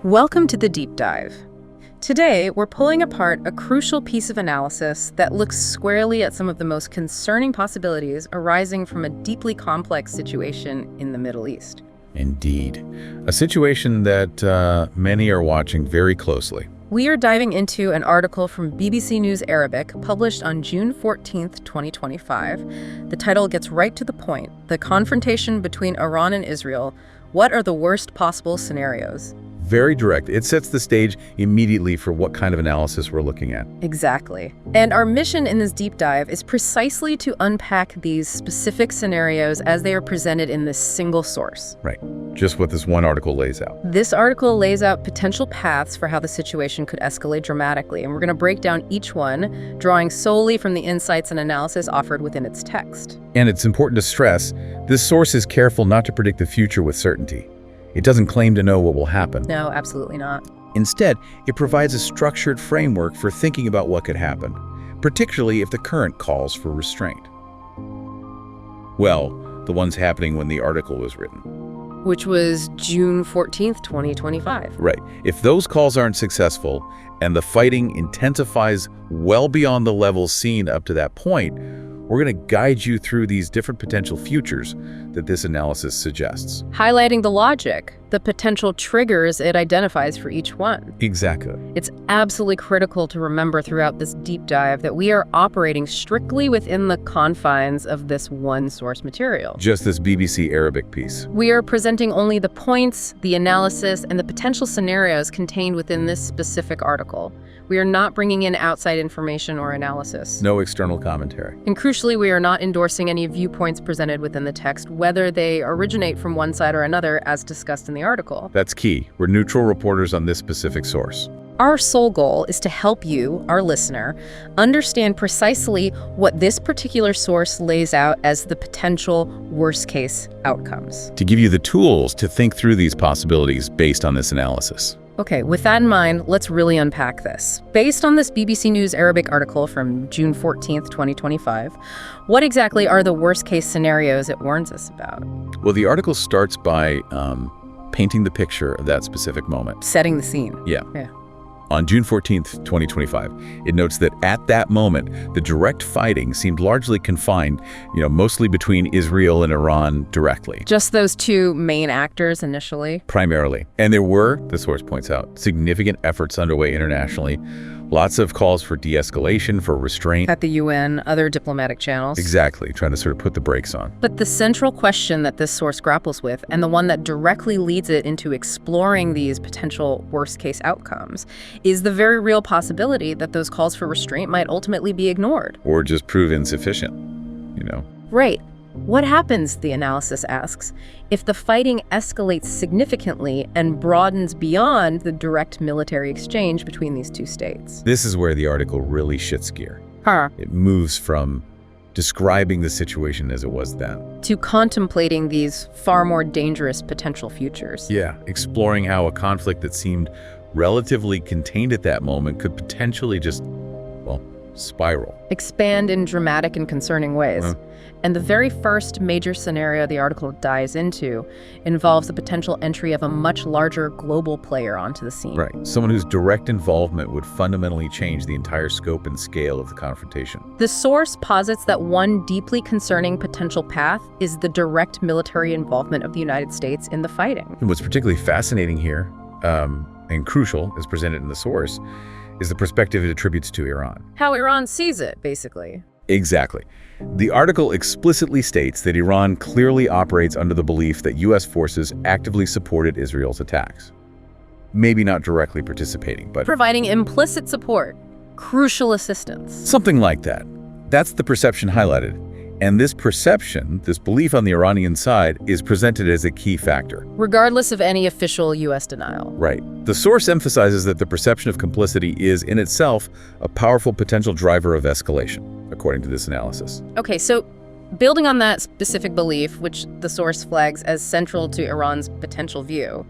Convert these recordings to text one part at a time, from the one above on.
Welcome to the Deep Dive. Today, we're pulling apart a crucial piece of analysis that looks squarely at some of the most concerning possibilities arising from a deeply complex situation in the Middle East. Indeed. A situation that many are watching very closely. We are diving into an article from BBC News Arabic published on June 14th, 2025. The title gets right to the point: The Confrontation Between Iran and Israel. What are the worst possible scenarios? Very direct. It sets the stage immediately for what kind of analysis we're looking at. Exactly. And our mission in this deep dive is precisely to unpack these specific scenarios as they are presented in this single source. Right. Just what this one article lays out. This article lays out potential paths for how the situation could escalate dramatically, and we're going to break down each one, drawing solely from the insights and analysis offered within its text. And it's important to stress, this source is careful not to predict the future with certainty. It doesn't claim to know what will happen. No, absolutely not. Instead, it provides a structured framework for thinking about what could happen, particularly if the current calls for restraint. Well, the ones happening when the article was written. Which was June 14th, 2025. Right. If those calls aren't successful and the fighting intensifies well beyond the levels seen up to that point, we're going to guide you through these different potential futures that this analysis suggests. Highlighting the logic, the potential triggers it identifies for each one. Exactly. It's absolutely critical to remember throughout this deep dive that we are operating strictly within the confines of this one source material. Just this BBC Arabic piece. We are presenting only the points, the analysis, and the potential scenarios contained within this specific article. We are not bringing in outside information or analysis. No external commentary. And crucially, we are not endorsing any viewpoints presented within the text, whether they originate from one side or another, as discussed in the article. That's key. We're neutral reporters on this specific source. Our sole goal is to help you, our listener, understand precisely what this particular source lays out as the potential worst-case outcomes. To give you the tools to think through these possibilities based on this analysis. Okay, with that in mind, let's really unpack this. Based on this BBC News Arabic article from June 14th, 2025, what exactly are the worst-case scenarios it warns us about? Well, the article starts by painting the picture of that specific moment. Setting the scene. Yeah. On June 14th, 2025, it notes that at that moment, the direct fighting seemed largely confined, mostly between Israel and Iran directly. Just those two main actors initially? Primarily. And there were, the source points out, significant efforts underway internationally. Lots of calls for de-escalation, for restraint. At the UN, other diplomatic channels. Exactly, trying to sort of put the brakes on. But the central question that this source grapples with, and the one that directly leads it into exploring these potential worst-case outcomes, is the very real possibility that those calls for restraint might ultimately be ignored. Or just prove insufficient, Right. What happens, the analysis asks, if the fighting escalates significantly and broadens beyond the direct military exchange between these two states? This is where the article really shifts gear. Huh. It moves from describing the situation as it was then to contemplating these far more dangerous potential futures. Yeah, exploring how a conflict that seemed relatively contained at that moment could potentially just, spiral. Expand in dramatic and concerning ways. And the very first major scenario the article dives into involves the potential entry of a much larger global player onto the scene. Right. Someone whose direct involvement would fundamentally change the entire scope and scale of the confrontation. The source posits that one deeply concerning potential path is the direct military involvement of the United States in the fighting. And what's particularly fascinating here, and crucial, as presented in the source, is the perspective it attributes to Iran. How Iran sees it, basically. Exactly. The article explicitly states that Iran clearly operates under the belief that U.S. forces actively supported Israel's attacks. Maybe not directly participating, but providing implicit support, crucial assistance. Something like that. That's the perception highlighted. And this perception, this belief on the Iranian side, is presented as a key factor. Regardless of any official U.S. denial. Right. The source emphasizes that the perception of complicity is, in itself, a powerful potential driver of escalation, according to this analysis. Okay, so building on that specific belief, which the source flags as central to Iran's potential view,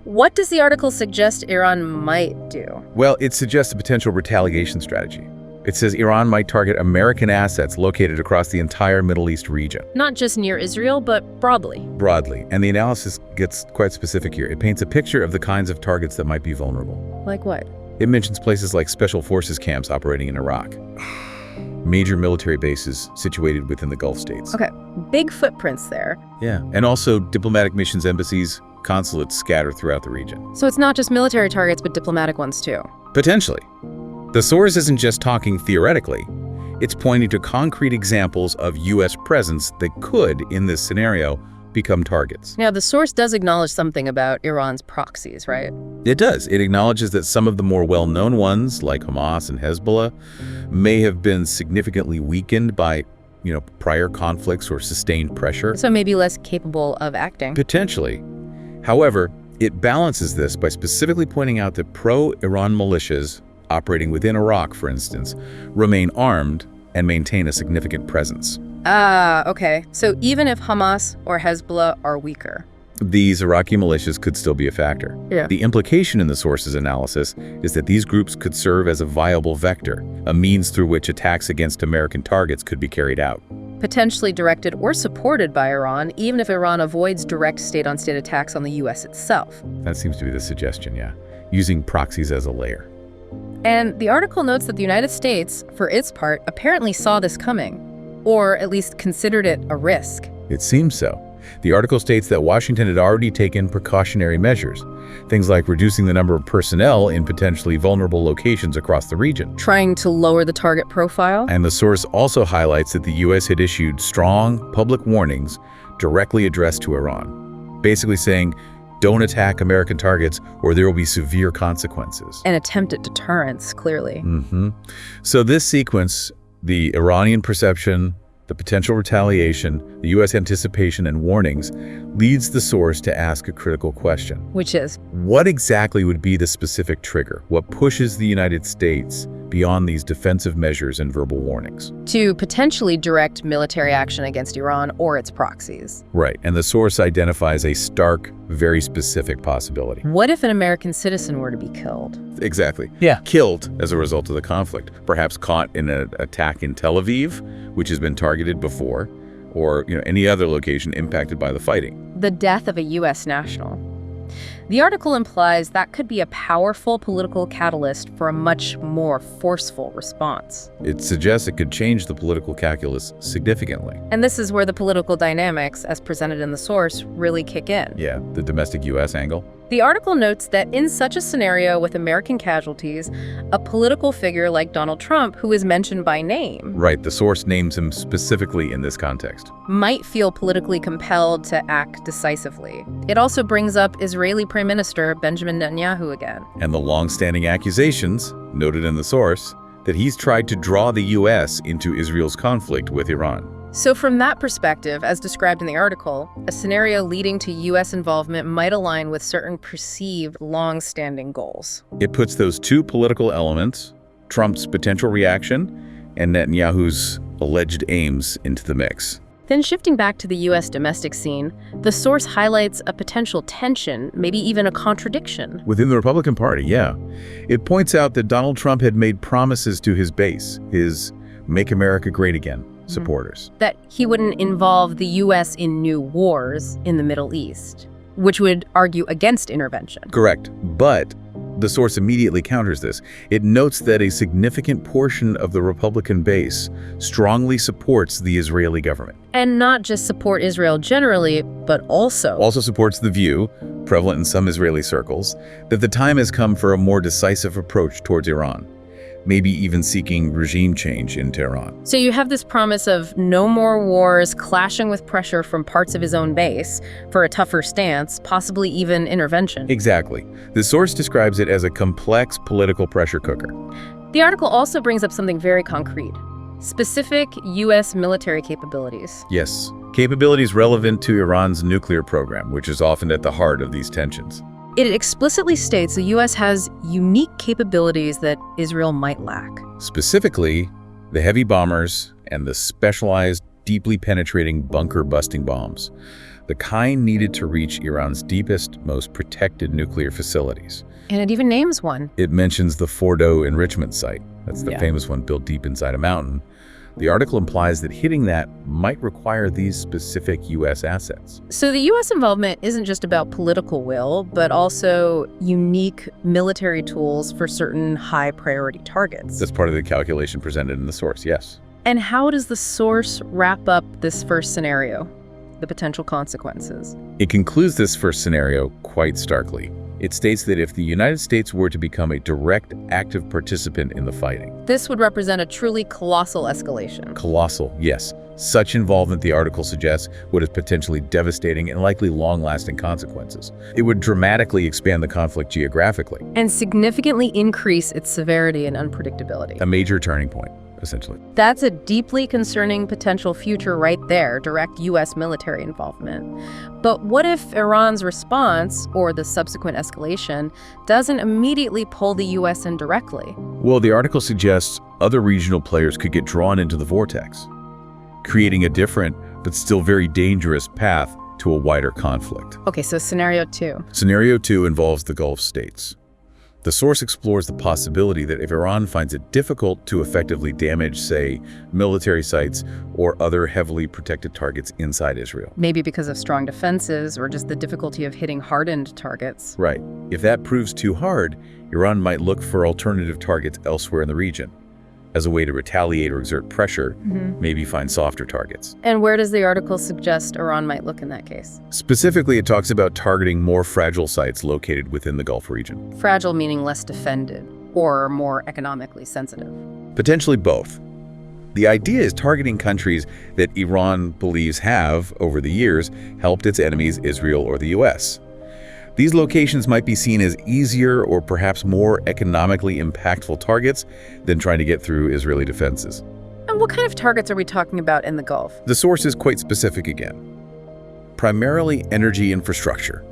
what does the article suggest Iran might do? Well, it suggests a potential retaliation strategy. It says Iran might target American assets located across the entire Middle East region. Not just near Israel, but broadly. Broadly. And the analysis gets quite specific here. It paints a picture of the kinds of targets that might be vulnerable. Like what? It mentions places like special forces camps operating in Iraq, major military bases situated within the Gulf states. Okay, big footprints there. Yeah, and also diplomatic missions, embassies, consulates scattered throughout the region. So it's not just military targets, but diplomatic ones too. Potentially. The source isn't just talking theoretically. It's pointing to concrete examples of U.S. presence that could, in this scenario, become targets. Now, the source does acknowledge something about Iran's proxies, right? It does. It acknowledges that some of the more well-known ones, like Hamas and Hezbollah, may have been significantly weakened by, prior conflicts or sustained pressure. So maybe less capable of acting. Potentially. However, it balances this by specifically pointing out that pro-Iran militias operating within Iraq, for instance, remain armed and maintain a significant presence. Ah, okay. So even if Hamas or Hezbollah are weaker, these Iraqi militias could still be a factor. Yeah. The implication in the source's analysis is that these groups could serve as a viable vector, a means through which attacks against American targets could be carried out. potentially directed or supported by Iran, even if Iran avoids direct state-on-state attacks on the U.S. itself. That seems to be the suggestion, yeah. Using proxies as a layer. And the article notes that the United States, for its part, apparently saw this coming, or at least considered it a risk. It seems so. The article states that Washington had already taken precautionary measures, things like reducing the number of personnel in potentially vulnerable locations across the region. Trying to lower the target profile? And the source also highlights that the U.S. had issued strong public warnings directly addressed to Iran, basically saying, don't attack American targets or there will be severe consequences. An attempt at deterrence, clearly. So this sequence, the Iranian perception, the potential retaliation, the U.S. anticipation and warnings, leads the source to ask a critical question. Which is? What exactly would be the specific trigger? What pushes the United States beyond these defensive measures and verbal warnings? To potentially direct military action against Iran or its proxies. Right, and the source identifies a stark, very specific possibility. What if an American citizen were to be killed? Exactly. Yeah. Killed as a result of the conflict, perhaps caught in an attack in Tel Aviv, which has been targeted before, or any other location impacted by the fighting. The death of a U.S. national. The article implies that could be a powerful political catalyst for a much more forceful response. It suggests it could change the political calculus significantly. And this is where the political dynamics, as presented in the source, really kick in. Yeah, the domestic U.S. angle. The article notes that in such a scenario with American casualties, a political figure like Donald Trump, who is mentioned by name, Right, the source names him specifically in this context. might feel politically compelled to act decisively. It also brings up Israeli Prime Minister Benjamin Netanyahu again. And the long-standing accusations, noted in the source, that he's tried to draw the U.S. into Israel's conflict with Iran. So from that perspective, as described in the article, a scenario leading to U.S. involvement might align with certain perceived long-standing goals. It puts those two political elements, Trump's potential reaction and Netanyahu's alleged aims, into the mix. Then shifting back to the U.S. domestic scene, the source highlights a potential tension, maybe even a contradiction. Within the Republican Party, yeah. It points out that Donald Trump had made promises to his base, his Make America Great Again supporters. That he wouldn't involve the U.S. in new wars in the Middle East, which would argue against intervention. Correct. But the source immediately counters this. It notes that a significant portion of the Republican base strongly supports the Israeli government. And not just support Israel generally, but also Supports the view, prevalent in some Israeli circles, that the time has come for a more decisive approach towards Iran, maybe even seeking regime change in Tehran. So you have this promise of no more wars, clashing with pressure from parts of his own base for a tougher stance, possibly even intervention. Exactly. The source describes it as a complex political pressure cooker. The article also brings up something very concrete: specific U.S. military capabilities. Yes, capabilities relevant to Iran's nuclear program, which is often at the heart of these tensions. It explicitly states the U.S. has unique capabilities that Israel might lack. Specifically, the heavy bombers and the specialized, deeply penetrating bunker-busting bombs, the kind needed to reach Iran's deepest, most protected nuclear facilities. And it even names one. It mentions the Fordo enrichment site, That's the Yeah. famous one built deep inside a mountain. The article implies that hitting that might require these specific U.S. assets. So the U.S. involvement isn't just about political will, but also unique military tools for certain high-priority targets. That's part of the calculation presented in the source, yes. And how does the source wrap up this first scenario, the potential consequences? It concludes this first scenario quite starkly. It states that if the United States were to become a direct, active participant in the fighting. This would represent a truly colossal escalation. Colossal, yes. Such involvement, the article suggests, would have potentially devastating and likely long-lasting consequences. It would dramatically expand the conflict geographically. And significantly increase its severity and unpredictability. A major turning point, essentially. That's a deeply concerning potential future right there, direct U.S. military involvement. But what if Iran's response, or the subsequent escalation, doesn't immediately pull the U.S. in directly? Well, the article suggests other regional players could get drawn into the vortex, creating a different but still very dangerous path to a wider conflict. Okay, so scenario 2. Scenario 2 involves the Gulf states. The source explores the possibility that if Iran finds it difficult to effectively damage, say, military sites or other heavily protected targets inside Israel. Maybe because of strong defenses or just the difficulty of hitting hardened targets. Right. If that proves too hard, Iran might look for alternative targets elsewhere in the region as a way to retaliate or exert pressure, maybe find softer targets. And where does the article suggest Iran might look in that case? Specifically, it talks about targeting more fragile sites located within the Gulf region. Fragile meaning less defended or more economically sensitive. Potentially both. The idea is targeting countries that Iran believes have, over the years, helped its enemies, Israel or the US. These locations might be seen as easier or perhaps more economically impactful targets than trying to get through Israeli defenses. And what kind of targets are we talking about in the Gulf? The source is quite specific again. Primarily energy infrastructure,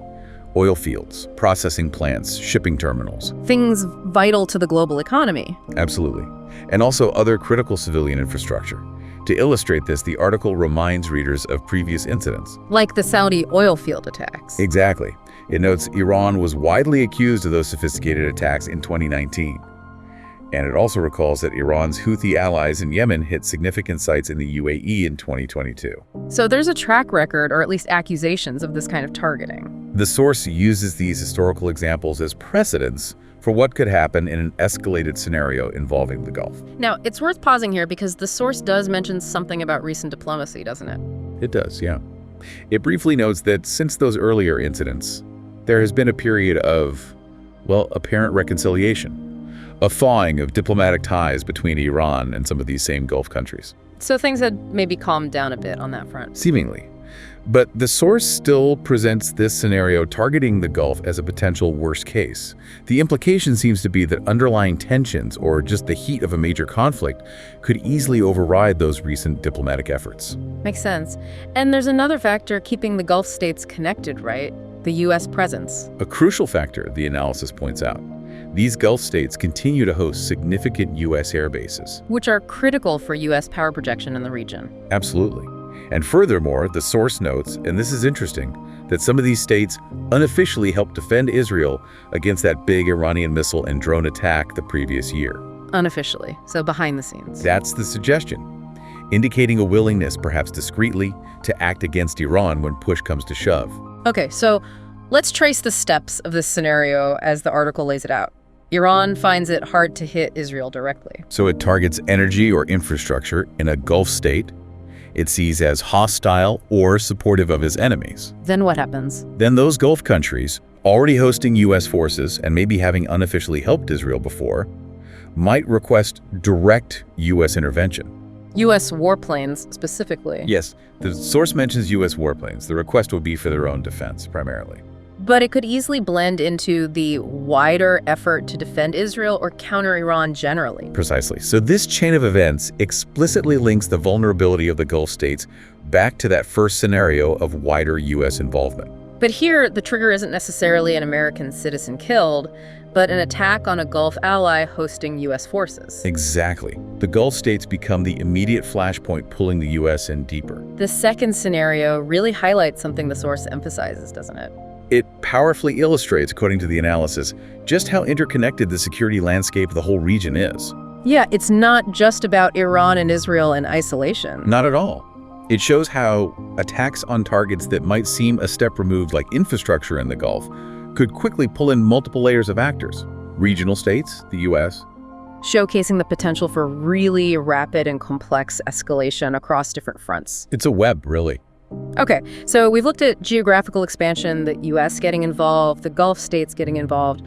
oil fields, processing plants, shipping terminals. Things vital to the global economy. Absolutely. And also other critical civilian infrastructure. To illustrate this, the article reminds readers of previous incidents. Like the Saudi oil field attacks. Exactly. It notes Iran was widely accused of those sophisticated attacks in 2019. And it also recalls that Iran's Houthi allies in Yemen hit significant sites in the UAE in 2022. So there's a track record, or at least accusations, of this kind of targeting. The source uses these historical examples as precedents for what could happen in an escalated scenario involving the Gulf. Now, it's worth pausing here because the source does mention something about recent diplomacy, doesn't it? It does, yeah. It briefly notes that since those earlier incidents, there has been a period of, well, apparent reconciliation, a thawing of diplomatic ties between Iran and some of these same Gulf countries. So things had maybe calmed down a bit on that front. Seemingly. But the source still presents this scenario targeting the Gulf as a potential worst case. The implication seems to be that underlying tensions or just the heat of a major conflict could easily override those recent diplomatic efforts. Makes sense. And there's another factor keeping the Gulf states connected, right? The U.S. presence. A crucial factor, the analysis points out. These Gulf states continue to host significant U.S. air bases. Which are critical for U.S. power projection in the region. Absolutely. And furthermore, the source notes, and this is interesting, that some of these states unofficially helped defend Israel against that big Iranian missile and drone attack the previous year. Unofficially, so behind the scenes. That's the suggestion, indicating a willingness, perhaps discreetly, to act against Iran when push comes to shove. Okay, so let's trace the steps of this scenario as the article lays it out. Iran finds it hard to hit Israel directly. So it targets energy or infrastructure in a Gulf state it sees as hostile or supportive of his enemies. Then what happens? Then those Gulf countries, already hosting U.S. forces and maybe having unofficially helped Israel before, might request direct U.S. intervention. U.S. warplanes, specifically. Yes, the source mentions U.S. warplanes. The request will be for their own defense, primarily. But it could easily blend into the wider effort to defend Israel or counter Iran generally. Precisely. So this chain of events explicitly links the vulnerability of the Gulf states back to that first scenario of wider U.S. involvement. But here, the trigger isn't necessarily an American citizen killed, but an attack on a Gulf ally hosting U.S. forces. Exactly. The Gulf states become the immediate flashpoint pulling the U.S. in deeper. The second scenario really highlights something the source emphasizes, doesn't it? It powerfully illustrates, according to the analysis, just how interconnected the security landscape of the whole region is. Yeah, it's not just about Iran and Israel in isolation. Not at all. It shows how attacks on targets that might seem a step removed, like infrastructure in the Gulf, could quickly pull in multiple layers of actors. Regional states, the U.S., showcasing the potential for really rapid and complex escalation across different fronts. It's a web, really. Okay, so we've looked at geographical expansion, the U.S. getting involved, the Gulf states getting involved.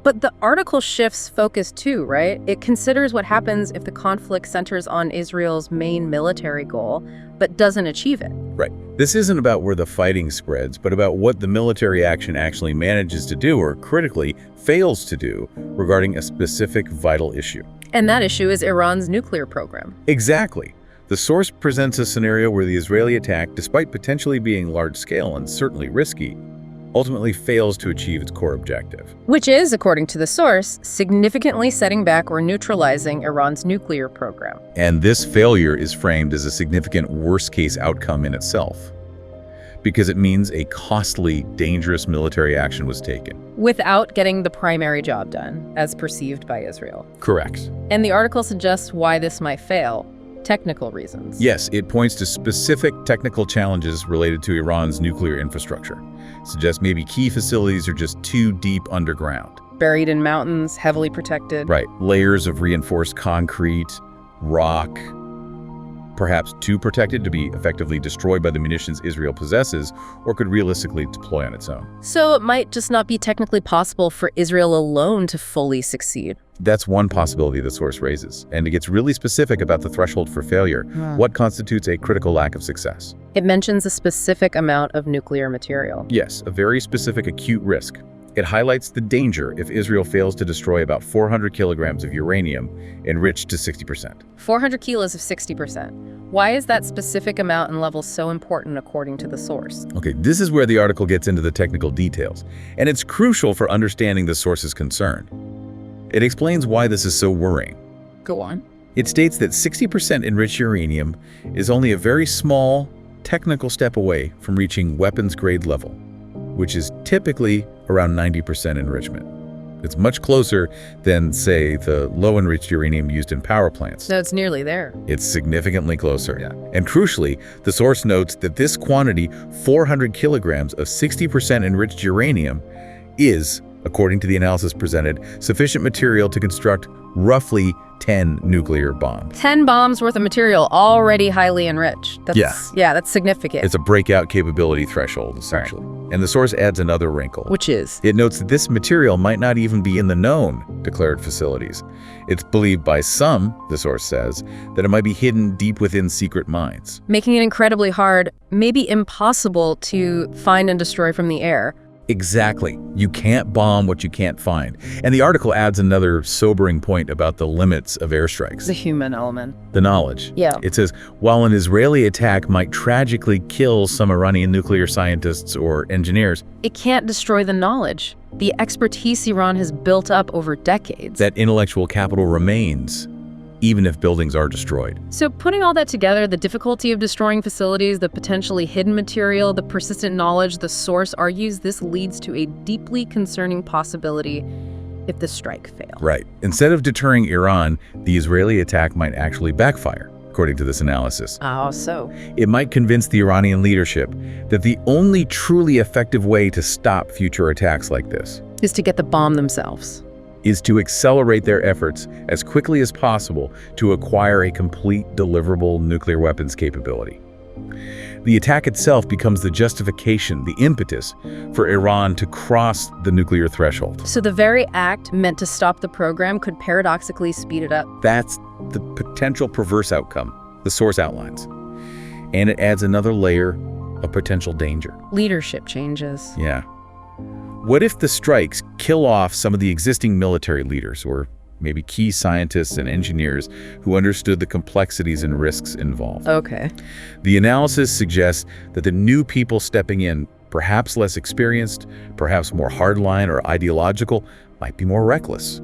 But the article shifts focus too, right? It considers what happens if the conflict centers on Israel's main military goal, but doesn't achieve it. Right. This isn't about where the fighting spreads, but about what the military action actually manages to do, or critically fails to do, regarding a specific vital issue. And that issue is Iran's nuclear program. Exactly. The source presents a scenario where the Israeli attack, despite potentially being large-scale and certainly risky, ultimately fails to achieve its core objective. Which is, according to the source, significantly setting back or neutralizing Iran's nuclear program. And this failure is framed as a significant worst-case outcome in itself, because it means a costly, dangerous military action was taken. Without getting the primary job done, as perceived by Israel. Correct. And the article suggests why this might fail. Technical reasons. Yes, it points to specific technical challenges related to Iran's nuclear infrastructure. It suggests maybe key facilities are just too deep underground. Buried in mountains, heavily protected. Right. Layers of reinforced concrete, rock, perhaps too protected to be effectively destroyed by the munitions Israel possesses or could realistically deploy on its own. So it might just not be technically possible for Israel alone to fully succeed. That's one possibility the source raises, and it gets really specific about the threshold for failure. What constitutes a critical lack of success? It mentions a specific amount of nuclear material. Yes, a very specific acute risk. It highlights the danger if Israel fails to destroy about 400 kilograms of uranium enriched to 60%. 400 kilos of 60%. Why is that specific amount and level so important according to the source? Okay, this is where the article gets into the technical details, and it's crucial for understanding the source's concern. It explains why this is so worrying. Go on. It states that 60% enriched uranium is only a very small technical step away from reaching weapons-grade level, which is typically around 90% enrichment. It's much closer than, say, the low-enriched uranium used in power plants. No, it's nearly there. It's significantly closer. Yeah. And crucially, the source notes that this quantity, 400 kilograms of 60% enriched uranium, is, according to the analysis presented, sufficient material to construct roughly 10 nuclear bombs. 10 bombs worth of material already highly enriched. That's significant. It's a breakout capability threshold, essentially. Right. And the source adds another wrinkle. Which is? It notes that this material might not even be in the known declared facilities. It's believed by some, the source says, that it might be hidden deep within secret mines. Making it incredibly hard, maybe impossible to find and destroy from the air. Exactly. You can't bomb what you can't find. And the article adds another sobering point about the limits of airstrikes. The human element. The knowledge. Yeah. It says, while an Israeli attack might tragically kill some Iranian nuclear scientists or engineers, it can't destroy the knowledge, the expertise Iran has built up over decades. That intellectual capital remains, even if buildings are destroyed. So putting all that together, the difficulty of destroying facilities, the potentially hidden material, the persistent knowledge, the source argues this leads to a deeply concerning possibility if the strike fails. Right. Instead of deterring Iran, the Israeli attack might actually backfire, according to this analysis. How so? It might convince the Iranian leadership that the only truly effective way to stop future attacks like this is to get the bomb themselves. Is to accelerate their efforts as quickly as possible to acquire a complete deliverable nuclear weapons capability. The attack itself becomes the justification, the impetus for Iran to cross the nuclear threshold. So the very act meant to stop the program could paradoxically speed it up. That's the potential perverse outcome the source outlines. And it adds another layer of potential danger. Leadership changes. Yeah. What if the strikes kill off some of the existing military leaders, or maybe key scientists and engineers who understood the complexities and risks involved? Okay. The analysis suggests that the new people stepping in, perhaps less experienced, perhaps more hardline or ideological, might be more reckless,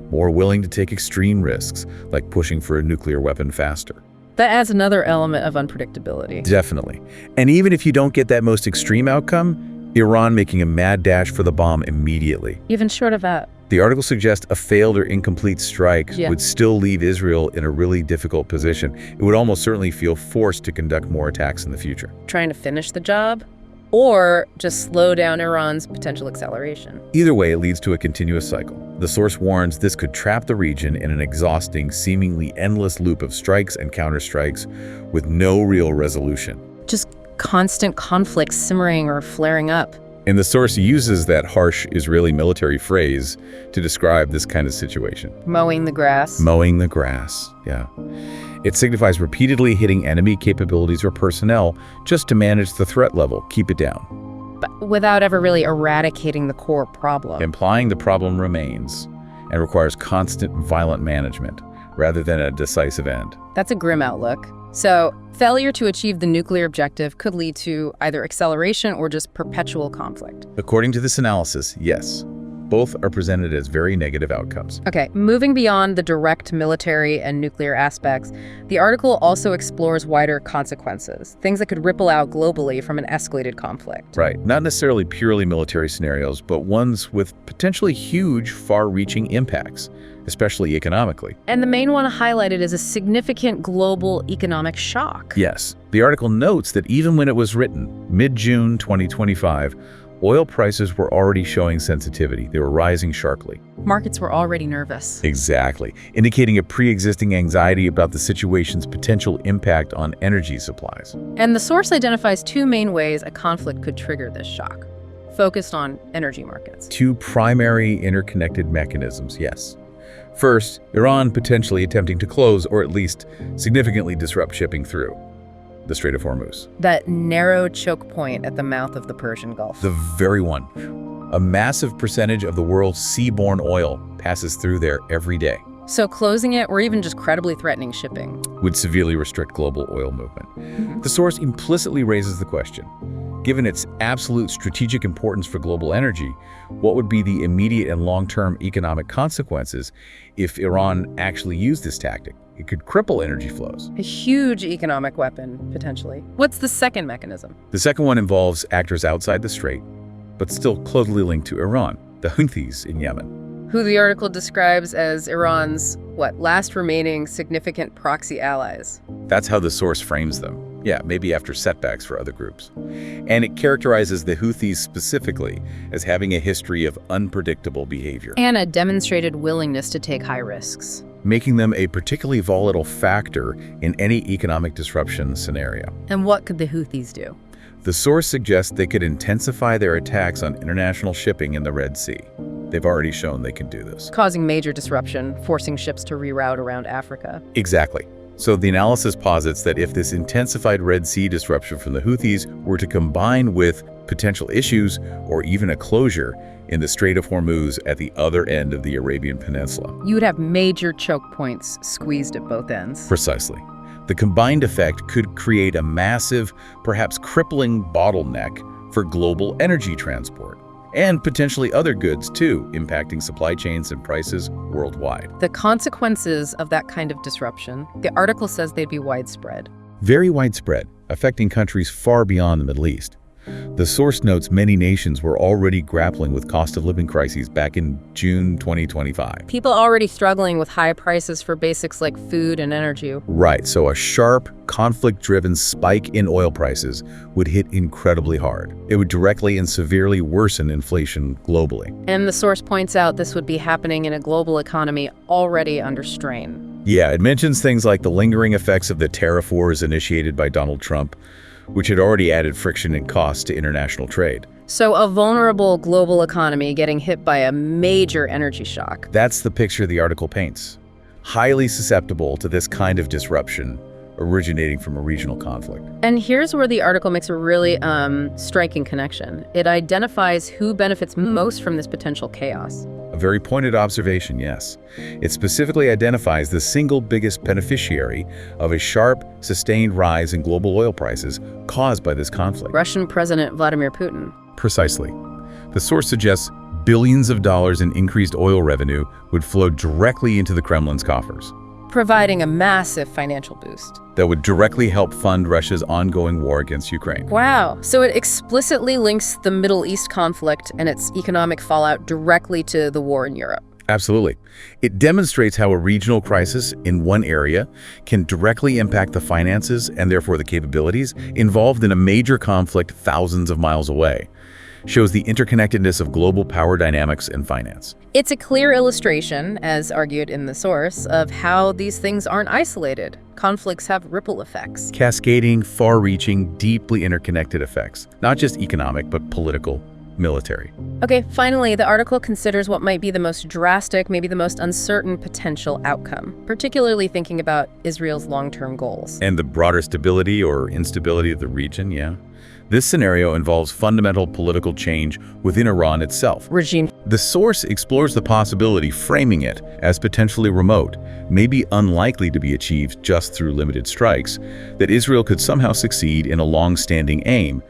more willing to take extreme risks, like pushing for a nuclear weapon faster. That adds another element of unpredictability. Definitely. And even if you don't get that most extreme outcome, Iran making a mad dash for the bomb immediately. Even short of that. The article suggests a failed or incomplete strike would still leave Israel in a really difficult position. It would almost certainly feel forced to conduct more attacks in the future. Trying to finish the job? Or just slow down Iran's potential acceleration. Either way, it leads to a continuous cycle. The source warns this could trap the region in an exhausting, seemingly endless loop of strikes and counterstrikes with no real resolution. Just constant conflict simmering or flaring up. And the source uses that harsh Israeli military phrase to describe this kind of situation. Mowing the grass. Mowing the grass, yeah. It signifies repeatedly hitting enemy capabilities or personnel just to manage the threat level, keep it down. But without ever really eradicating the core problem. Implying the problem remains and requires constant violent management rather than a decisive end. That's a grim outlook. So, failure to achieve the nuclear objective could lead to either acceleration or just perpetual conflict. According to this analysis, yes. Both are presented as very negative outcomes. Okay, moving beyond the direct military and nuclear aspects, the article also explores wider consequences, things that could ripple out globally from an escalated conflict. Right, not necessarily purely military scenarios, but ones with potentially huge, far-reaching impacts, especially economically. And the main one highlighted is a significant global economic shock. Yes, the article notes that even when it was written, mid-June 2025, oil prices were already showing sensitivity. They were rising sharply. Markets were already nervous. Exactly, indicating a pre-existing anxiety about the situation's potential impact on energy supplies. And the source identifies two main ways a conflict could trigger this shock, focused on energy markets. Two primary interconnected mechanisms, yes. First, Iran potentially attempting to close or at least significantly disrupt shipping through the Strait of Hormuz. That narrow choke point at the mouth of the Persian Gulf. The very one. A massive percentage of the world's seaborne oil passes through there every day. So closing it, or even just credibly threatening shipping, would severely restrict global oil movement. The source implicitly raises the question, given its absolute strategic importance for global energy, what would be the immediate and long-term economic consequences if Iran actually used this tactic? It could cripple energy flows. A huge economic weapon, potentially. What's the second mechanism? The second one involves actors outside the strait, but still closely linked to Iran, the Houthis in Yemen. Who the article describes as Iran's, last remaining significant proxy allies. That's how the source frames them. Yeah, maybe after setbacks for other groups. And it characterizes the Houthis specifically as having a history of unpredictable behavior. And a demonstrated willingness to take high risks. Making them a particularly volatile factor in any economic disruption scenario. And what could the Houthis do? The source suggests they could intensify their attacks on international shipping in the Red Sea. They've already shown they can do this. Causing major disruption, forcing ships to reroute around Africa. Exactly. So the analysis posits that if this intensified Red Sea disruption from the Houthis were to combine with potential issues or even a closure in the Strait of Hormuz at the other end of the Arabian Peninsula. You would have major choke points squeezed at both ends. Precisely. The combined effect could create a massive, perhaps crippling bottleneck for global energy transport. And potentially other goods, too, impacting supply chains and prices worldwide. The consequences of that kind of disruption, the article says they'd be widespread. Very widespread, affecting countries far beyond the Middle East. The source notes many nations were already grappling with cost of living crises back in June 2025. People already struggling with high prices for basics like food and energy. Right, so a sharp, conflict-driven spike in oil prices would hit incredibly hard. It would directly and severely worsen inflation globally. And the source points out this would be happening in a global economy already under strain. Yeah, it mentions things like the lingering effects of the tariff wars initiated by Donald Trump, which had already added friction and cost to international trade. So a vulnerable global economy getting hit by a major energy shock. That's the picture the article paints. Highly susceptible to this kind of disruption originating from a regional conflict. And here's where the article makes a really striking connection. It identifies who benefits most from this potential chaos. A very pointed observation, yes. It specifically identifies the single biggest beneficiary of a sharp, sustained rise in global oil prices caused by this conflict. Russian President Vladimir Putin. Precisely. The source suggests billions of dollars in increased oil revenue would flow directly into the Kremlin's coffers. providing a massive financial boost. That would directly help fund Russia's ongoing war against Ukraine. Wow. So it explicitly links the Middle East conflict and its economic fallout directly to the war in Europe. Absolutely. It demonstrates how a regional crisis in one area can directly impact the finances and therefore the capabilities involved in a major conflict thousands of miles away. Shows the interconnectedness of global power dynamics and finance. It's a clear illustration, as argued in the source, of how these things aren't isolated. Conflicts have ripple effects. Cascading, far-reaching, deeply interconnected effects. Not just economic, but political, military. Okay, finally, the article considers what might be the most drastic, maybe the most uncertain potential outcome, particularly thinking about Israel's long-term goals. And the broader stability or instability of the region, yeah. This scenario involves fundamental political change within Iran itself. Regime. The source explores the possibility, framing it as potentially remote, maybe unlikely to be achieved just through limited strikes, that Israel could somehow succeed in a long-standing aim,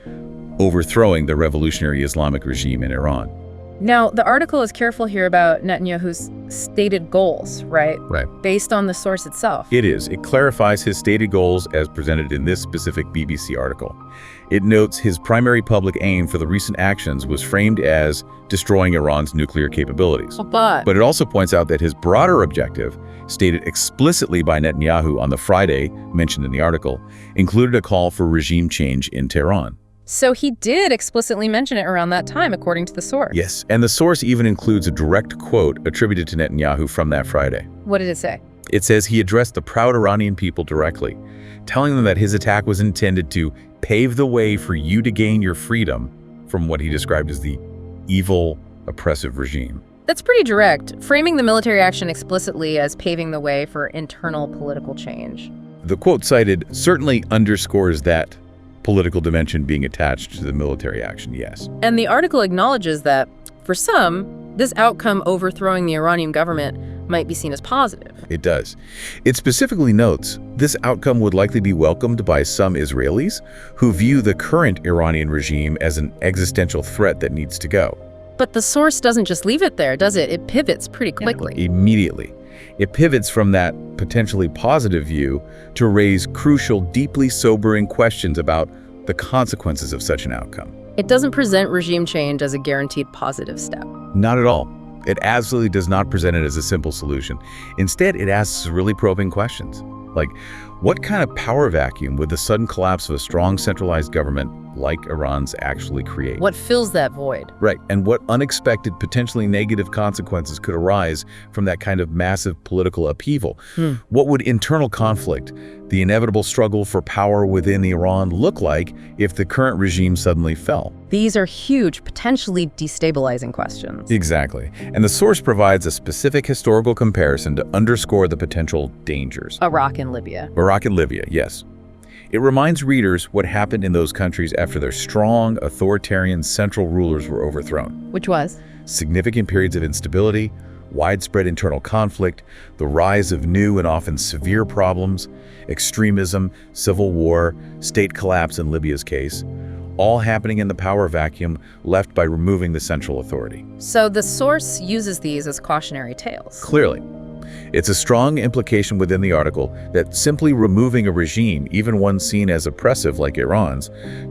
overthrowing the revolutionary Islamic regime in Iran. Now, the article is careful here about Netanyahu's stated goals, right? Right. Based on the source itself. It is. It clarifies his stated goals as presented in this specific BBC article. It notes his primary public aim for the recent actions was framed as destroying Iran's nuclear capabilities. But But it also points out that his broader objective, stated explicitly by Netanyahu on the Friday mentioned in the article, included a call for regime change in Tehran. So he did explicitly mention it around that time, according to the source. Yes, and the source even includes a direct quote attributed to Netanyahu from that Friday. What did it say? It says he addressed the proud Iranian people directly, telling them that his attack was intended to pave the way for you to gain your freedom from what he described as the evil, oppressive regime. That's pretty direct, framing the military action explicitly as paving the way for internal political change. The quote cited certainly underscores that political dimension being attached to the military action, yes. And the article acknowledges that, for some, this outcome overthrowing the Iranian government might be seen as positive. It does. It specifically notes this outcome would likely be welcomed by some Israelis who view the current Iranian regime as an existential threat that needs to go. But the source doesn't just leave it there, does it? It pivots pretty quickly. Immediately. It pivots from that potentially positive view to raise crucial, deeply sobering questions about the consequences of such an outcome. It doesn't present regime change as a guaranteed positive step. Not at all. It absolutely does not present it as a simple solution. Instead, it asks really probing questions. Like, what kind of power vacuum would the sudden collapse of a strong centralized government like Iran's actually create? What fills that void? Right, and what unexpected, potentially negative consequences could arise from that kind of massive political upheaval? What would internal conflict, the inevitable struggle for power within Iran, look like if the current regime suddenly fell? These are huge, potentially destabilizing questions. Exactly, and the source provides a specific historical comparison to underscore the potential dangers. Iraq and Libya. Iraq and Libya, yes. It reminds readers what happened in those countries after their strong, authoritarian central rulers were overthrown. Which was? Significant periods of instability, widespread internal conflict, the rise of new and often severe problems, extremism, civil war, state collapse in Libya's case, all happening in the power vacuum left by removing the central authority. So the source uses these as cautionary tales. Clearly. It's a strong implication within the article that simply removing a regime, even one seen as oppressive like Iran's,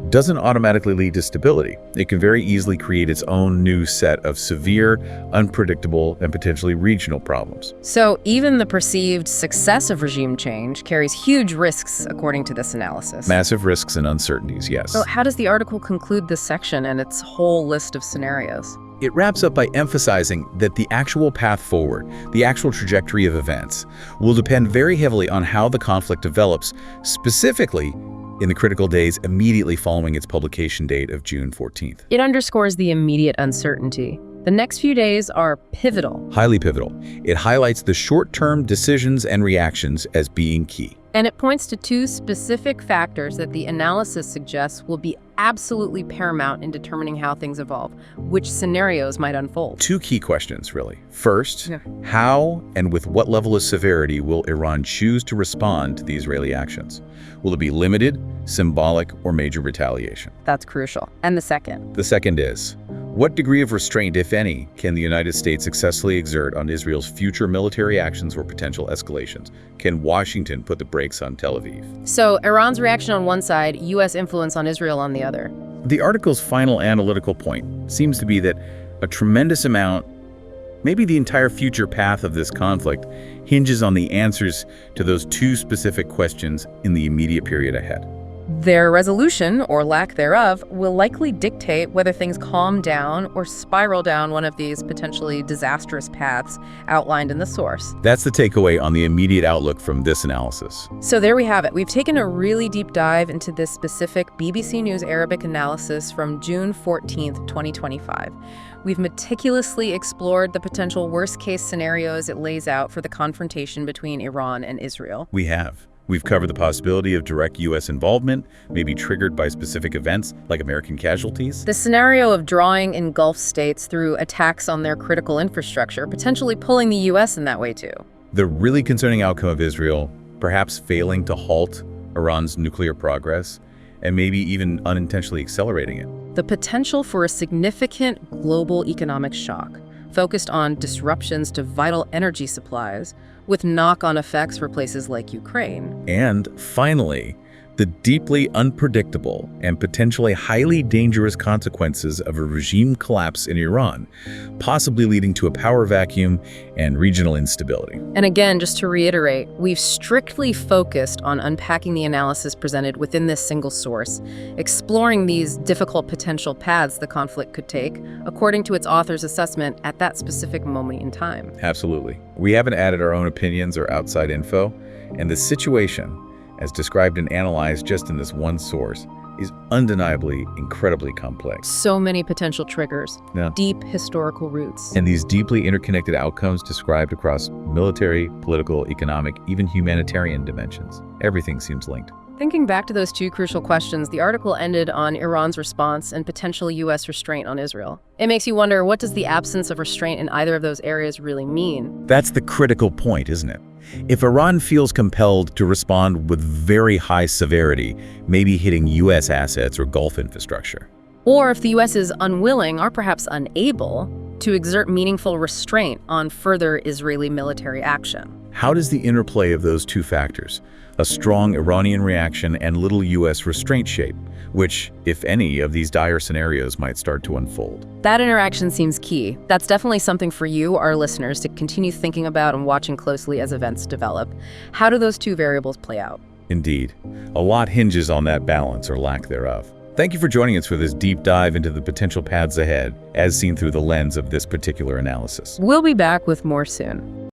doesn't automatically lead to stability. It can very easily create its own new set of severe, unpredictable, and potentially regional problems. So even the perceived success of regime change carries huge risks, according to this analysis. Massive risks and uncertainties, yes. So how does the article conclude this section and its whole list of scenarios? It wraps up by emphasizing that the actual path forward, the actual trajectory of events, will depend very heavily on how the conflict develops, specifically in the critical days immediately following its publication date of June 14th. It underscores the immediate uncertainty. The next few days are pivotal. Highly pivotal. It highlights the short-term decisions and reactions as being key. And it points to two specific factors that the analysis suggests will be absolutely paramount in determining how things evolve, which scenarios might unfold. Two key questions, really. First, how and with what level of severity will Iran choose to respond to the Israeli actions? Will it be limited, symbolic, or major retaliation? That's crucial. And the second? The second is, What degree of restraint, if any, can the United States successfully exert on Israel's future military actions or potential escalations? Can Washington put the brakes on Tel Aviv? So Iran's reaction on one side, U.S. influence on Israel on the other. The article's final analytical point seems to be that a tremendous amount, maybe the entire future path of this conflict, hinges on the answers to those two specific questions in the immediate period ahead. Their resolution, or lack thereof, will likely dictate whether things calm down or spiral down one of these potentially disastrous paths outlined in the source. That's the takeaway on the immediate outlook from this analysis. So there we have it. We've taken a really deep dive into this specific BBC News Arabic analysis from June 14th, 2025. We've meticulously explored the potential worst-case scenarios it lays out for the confrontation between Iran and Israel. We have. We've covered the possibility of direct U.S. involvement, maybe triggered by specific events like American casualties. The scenario of drawing in Gulf states through attacks on their critical infrastructure, potentially pulling the U.S. in that way too. The really concerning outcome of Israel, perhaps failing to halt Iran's nuclear progress, and maybe even unintentionally accelerating it. The potential for a significant global economic shock, focused on disruptions to vital energy supplies, with knock-on effects for places like Ukraine. And finally, the deeply unpredictable and potentially highly dangerous consequences of a regime collapse in Iran, possibly leading to a power vacuum and regional instability. And again, just to reiterate, we've strictly focused on unpacking the analysis presented within this single source, exploring these difficult potential paths the conflict could take, according to its author's assessment at that specific moment in time. Absolutely. We haven't added our own opinions or outside info, and the situation, as described and analyzed just in this one source, is undeniably incredibly complex. So many potential triggers, Yeah. deep historical roots. And these deeply interconnected outcomes described across military, political, economic, even humanitarian dimensions. Everything seems linked. Thinking back to those two crucial questions, the article ended on Iran's response and potential U.S. restraint on Israel. It makes you wonder, what does the absence of restraint in either of those areas really mean? That's the critical point, isn't it? If Iran feels compelled to respond with very high severity, maybe hitting U.S. assets or Gulf infrastructure. Or if the U.S. is unwilling, or perhaps unable, to exert meaningful restraint on further Israeli military action. How does the interplay of those two factors, a strong Iranian reaction and little U.S. restraint shape, which, if any, of these dire scenarios might start to unfold? That interaction seems key. That's definitely something for you, our listeners, to continue thinking about and watching closely as events develop. How do those two variables play out? Indeed. A lot hinges on that balance or lack thereof. Thank you for joining us for this deep dive into the potential paths ahead, as seen through the lens of this particular analysis. We'll be back with more soon.